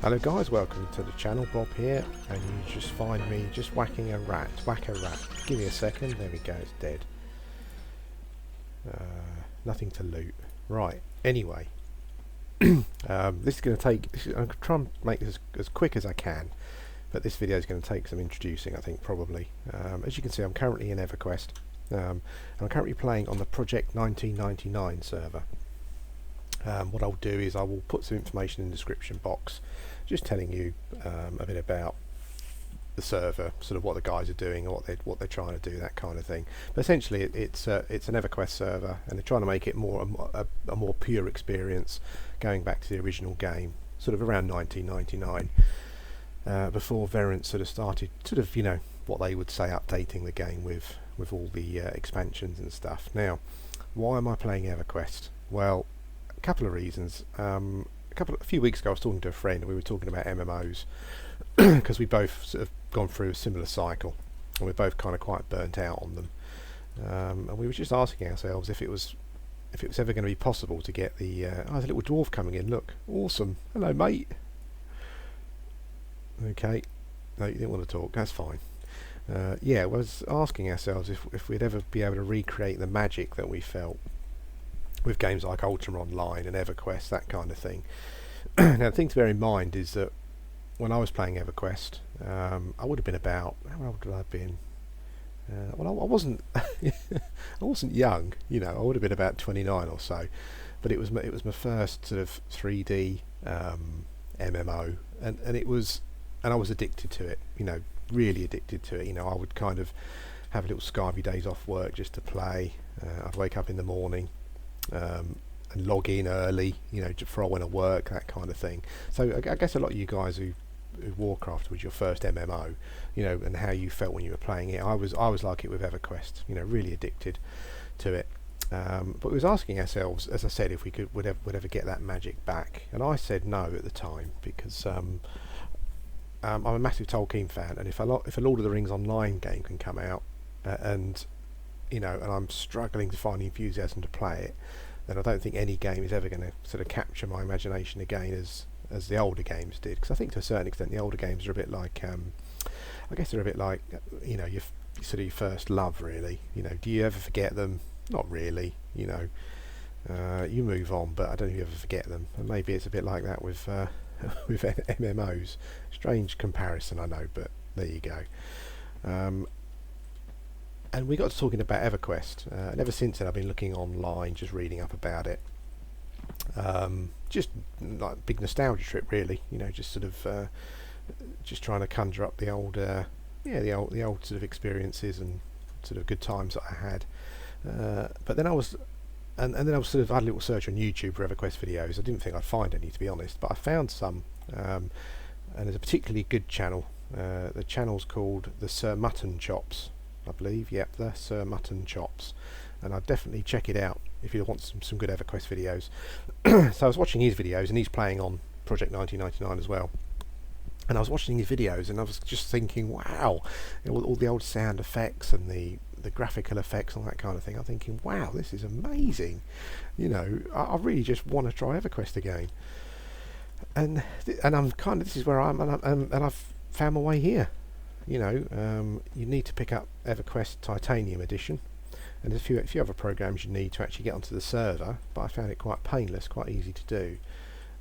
Hello guys, welcome to the channel. Bob here, and you just find me just whacking a rat. Whack a rat. Give me a second. There we go, it's dead. Nothing to loot. Right, anyway. This is going to take... I'm going to try and make this as quick as I can, but this video is going to take some introducing, I think, probably. As you can see, I'm currently in Everquest. And I'm currently playing on the Project 1999 server. What I'll do is I will put some information in the description box, just telling you a bit about the server, sort of what the guys are doing, or what they're trying to do, that kind of thing. But essentially, it's an Everquest server, and they're trying to make it a more pure experience, going back to the original game, sort of around 1999, before Variant sort of started, sort of, you know, what they would say, updating the game with all the expansions and stuff. Now, why am I playing Everquest? Well, a couple of reasons. A few weeks ago I was talking to a friend and we were talking about MMOs because we both sort of gone through a similar cycle and we're both kind of quite burnt out on them, and we were just asking ourselves if it was ever going to be possible to get the there's a little dwarf coming in, look, awesome, hello mate. Okay, no, you didn't want to talk, that's fine. Yeah, I was asking ourselves if we'd ever be able to recreate the magic that we felt with games like Ultima Online and Everquest, that kind of thing. Now, the thing to bear in mind is that when I was playing Everquest, I would have been about, how old would I have been? Well, I wasn't, I wasn't young, you know. I would have been about 29 or so, but it was my first sort of 3D MMO, and I was addicted to it, you know, really addicted to it. You know, I would kind of have little Skyvy days off work just to play. I'd wake up in the morning. And log in early, you know, before I went to work, that kind of thing. So I guess a lot of you guys who Warcraft was your first MMO, you know, and how you felt when you were playing it. I was like it with Everquest, you know, really addicted to it. But we was asking ourselves, as I said, if we would ever get that magic back, and I said no at the time because I'm a massive Tolkien fan, and if a Lord of the Rings Online game can come out, and you know, and I'm struggling to find the enthusiasm to play it, then I don't think any game is ever going to sort of capture my imagination again as the older games did. Because I think to a certain extent the older games are a bit like, I guess they're a bit like, you know, your sort of your first love, really. You know, do you ever forget them? Not really. You know, you move on, but I don't think you ever forget them. And maybe it's a bit like that with with MMOs. Strange comparison, I know, but there you go. And we got to talking about Everquest, and ever since then I've been looking online, just reading up about it. Just like big nostalgia trip, really. You know, just sort of just trying to conjure up the old, the old sort of experiences and sort of good times that I had. But then I was, and then I was sort of had a little search on YouTube for Everquest videos. I didn't think I'd find any, to be honest, but I found some, and there's a particularly good channel. The channel's called the Sir Mutton Chops, I believe. Yep, the Sir Mutton Chops, and I'd definitely check it out if you want some good Everquest videos. So I was watching his videos, and he's playing on Project 1999 as well, and I was watching his videos and I was just thinking, wow, you know, all the old sound effects and the graphical effects and that kind of thing. I'm thinking, wow, this is amazing. You know, I really just want to try Everquest again, and I'm kind of, this is where I'm, and I've found my way here. You know, you need to pick up Everquest Titanium Edition, and there's a few other programs you need to actually get onto the server, but I found it quite painless, quite easy to do.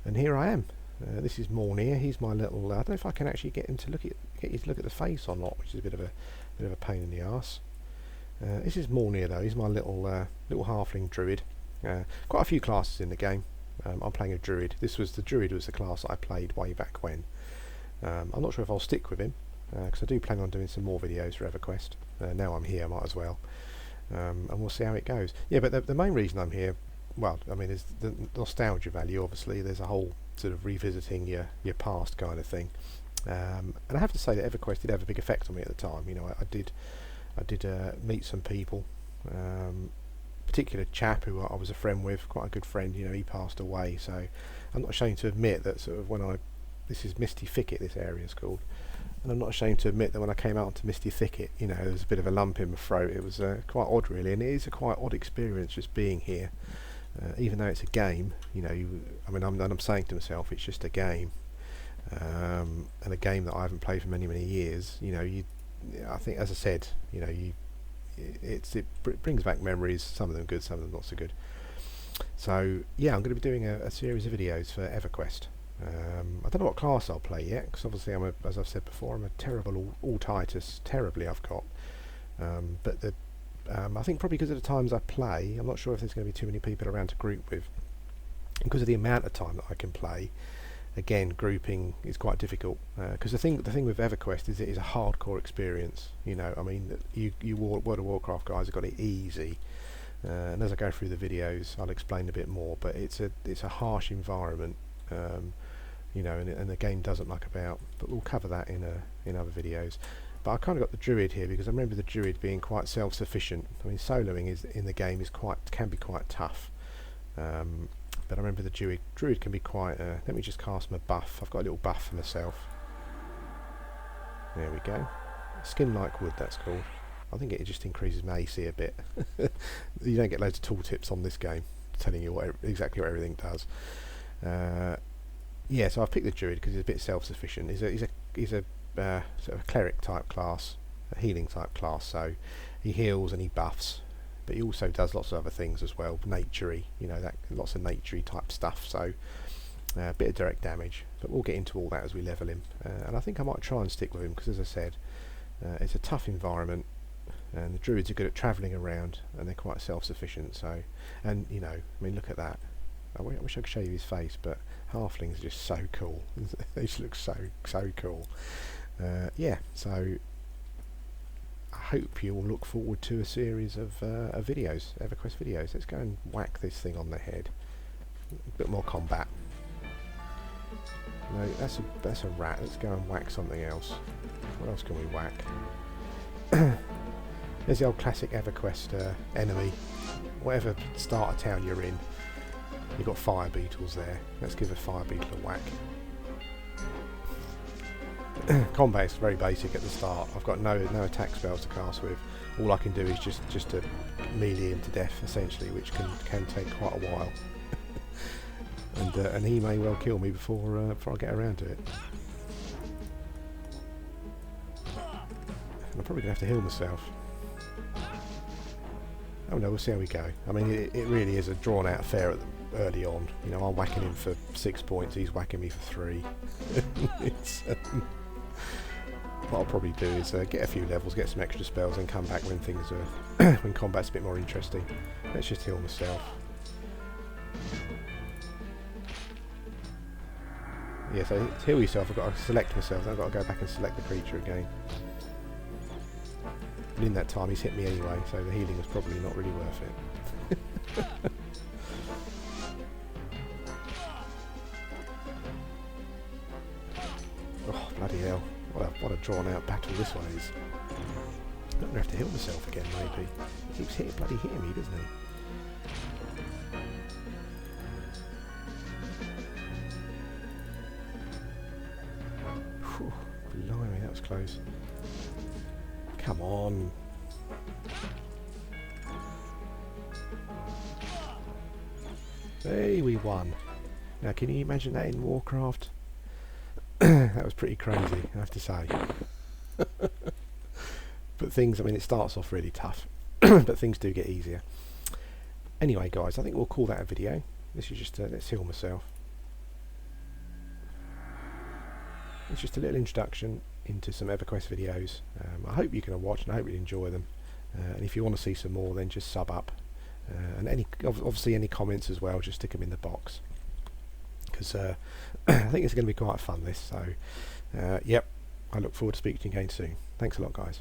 And here I am. This is Mornir. He's my little. I don't know if I can actually get him to get you to look at the face or not, which is a bit of a pain in the arse. This is Mornir though. He's my little Halfling Druid. Quite a few classes in the game. I'm playing a Druid. The Druid was the class that I played way back when. I'm not sure if I'll stick with him, because I do plan on doing some more videos for Everquest. Now I'm here, might as well, and we'll see how it goes. Yeah, but the main reason I'm here, well, I mean, is the nostalgia value. Obviously, there's a whole sort of revisiting your past kind of thing, and I have to say that Everquest did have a big effect on me at the time. You know, I did meet some people, particular chap who I was a friend with, quite a good friend. You know, he passed away, so I'm not ashamed to admit that sort of this is Misty Thicket, this area is called. And I'm not ashamed to admit that when I came out onto Misty Thicket, you know, there was a bit of a lump in my throat. It was quite odd, really, and it is a quite odd experience just being here. Even though it's a game, you know, I mean, I'm saying to myself, it's just a game. and a game that I haven't played for many years. You know, I think, as I said, you know, it brings back memories. Some of them good, some of them not so good. So yeah, I'm going to be doing a series of videos for Everquest. I don't know what class I'll play yet, because obviously as I've said before, I'm a terrible all-Titus. Terribly, I've got. But I think probably because of the times I play, I'm not sure if there's going to be too many people around to group with. Because of the amount of time that I can play, again, grouping is quite difficult. Because the thing with Everquest is it is a hardcore experience. You know, I mean, you World of Warcraft guys have got it easy. And as I go through the videos, I'll explain a bit more. But it's a harsh environment. You know, and the game doesn't muck about. But we'll cover that in other videos. But I kind of got the Druid here because I remember the Druid being quite self-sufficient. I mean, soloing in the game can be quite tough. But I remember the Druid can be quite... let me just cast my buff. I've got a little buff for myself. There we go. Skin like wood, that's called. I think it just increases my AC a bit. You don't get loads of tooltips on this game telling you exactly what everything does. Yeah, so I've picked the Druid because he's a bit self-sufficient. He's a sort of a cleric type class, a healing type class. So he heals and he buffs. But he also does lots of other things as well, naturey, you know, that lots of naturey type stuff. So a bit of direct damage, but we'll get into all that as we level him. And I think I might try and stick with him because, as I said, it's a tough environment, and the Druids are good at travelling around, and they're quite self-sufficient. So, and you know, I mean, look at that. I wish I could show you his face, but halflings are just so cool. They just look so cool. Yeah, so. I hope you will look forward to a series of videos, Everquest videos. Let's go and whack this thing on the head. A bit more combat. No, that's a rat. Let's go and whack something else. What else can we whack? There's the old classic Everquest enemy. Whatever starter town you're in, you've got fire beetles there. Let's give a fire beetle a whack. Combat is very basic at the start. I've got no attack spells to cast with. All I can do is just to melee him to death, essentially, which can take quite a while. And he may well kill me before I get around to it. And I'm probably gonna have to heal myself. Oh no, we'll see how we go. I mean, it really is a drawn out affair early on. You know, I'm whacking him for 6 points. He's whacking me for 3. It's. What I'll probably do is get a few levels, get some extra spells, and come back when things are when combat's a bit more interesting. Let's just heal myself. Yeah, so to heal yourself, I've got to select myself. I've got to go back and select the creature again. And in that time, he's hit me anyway, so the healing was probably not really worth it. Oh bloody hell! What a drawn out battle this one is. I'm going to have to heal myself again, maybe. He keeps hitting me, doesn't he? Whew, blimey, that was close. Come on. Hey, we won. Now, can you imagine that in Warcraft? That was pretty crazy, I have to say. But things, I mean, it starts off really tough, but things do get easier. Anyway, guys, I think we'll call that a video. This is just let's heal myself. It's just a little introduction into some Everquest videos. I hope you can watch and I hope you enjoy them. And if you want to see some more, then just sub up. And obviously any comments as well, just stick them in the box. Because I think it's going to be quite fun, this. So, yep, I look forward to speaking to you again soon. Thanks a lot, guys.